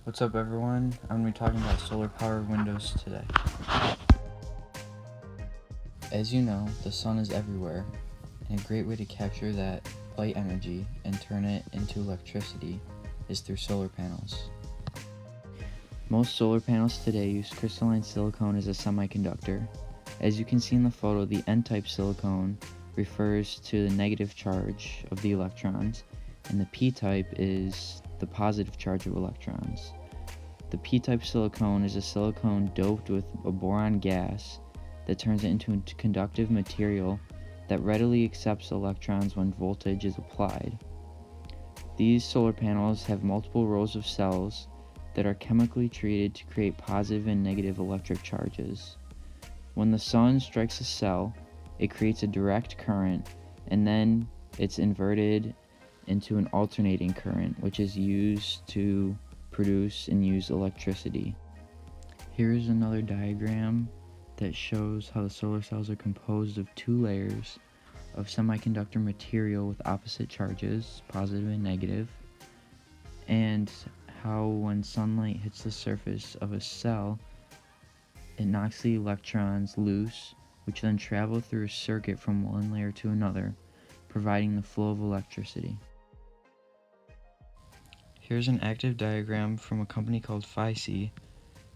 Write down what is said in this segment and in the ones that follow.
What's up everyone? I'm going to be talking about solar powered windows today. As you know, the sun is everywhere, and a great way to capture that light energy and turn it into electricity is through solar panels. Most solar panels today use crystalline silicone as a semiconductor. As you can see in the photo, the N-type silicone refers to the negative charge of the electrons, and the P-type is the positive charge of electrons. The P-type silicone is a silicone doped with a boron gas that turns it into a conductive material that readily accepts electrons when voltage is applied. These solar panels have multiple rows of cells that are chemically treated to create positive and negative electric charges. When the sun strikes a cell, it creates a direct current, and then it's inverted into an alternating current, which is used to produce and use electricity. Here is another diagram that shows how the solar cells are composed of two layers of semiconductor material with opposite charges, positive and negative, and how when sunlight hits the surface of a cell, it knocks the electrons loose, which then travel through a circuit from one layer to another, providing the flow of electricity. Here's an active diagram from a company called FIC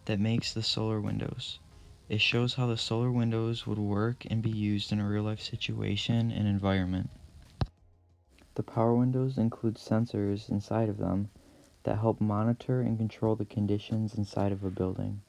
that makes the solar windows. It shows how the solar windows would work and be used in a real-life situation and environment. The power windows include sensors inside of them that help monitor and control the conditions inside of a building.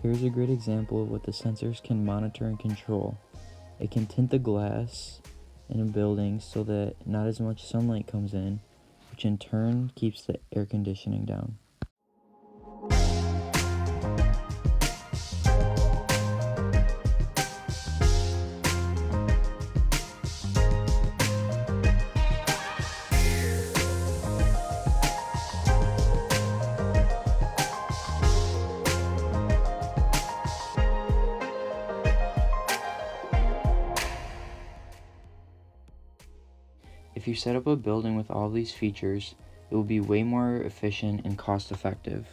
Here's a great example of what the sensors can monitor and control. It can tint the glass in a building so that not as much sunlight comes in, which in turn keeps the air conditioning down. If you set up a building with all these features, it will be way more efficient and cost effective.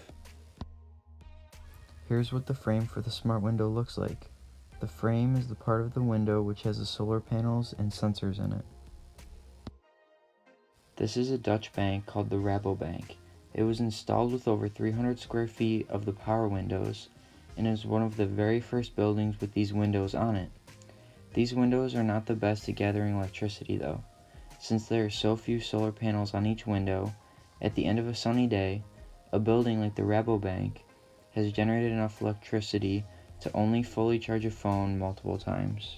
Here's what the frame for the smart window looks like. The frame is the part of the window which has the solar panels and sensors in it. This is a Dutch bank called the Rabobank. It was installed with over 300 square feet of the power windows and is one of the very first buildings with these windows on it. These windows are not the best at gathering electricity though. Since there are so few solar panels on each window, at the end of a sunny day, a building like the Rabobank has generated enough electricity to only fully charge a phone multiple times.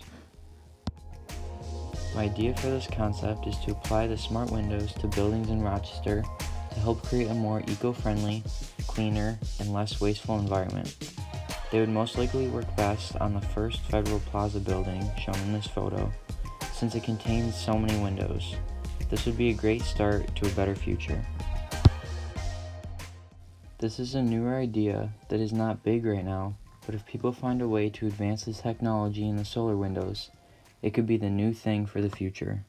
My idea for this concept is to apply the smart windows to buildings in Rochester to help create a more eco-friendly, cleaner, and less wasteful environment. They would most likely work best on the first Federal Plaza building shown in this photo, since it contains so many windows. This would be a great start to a better future. This is a newer idea that is not big right now, but if people find a way to advance this technology in the solar windows, it could be the new thing for the future.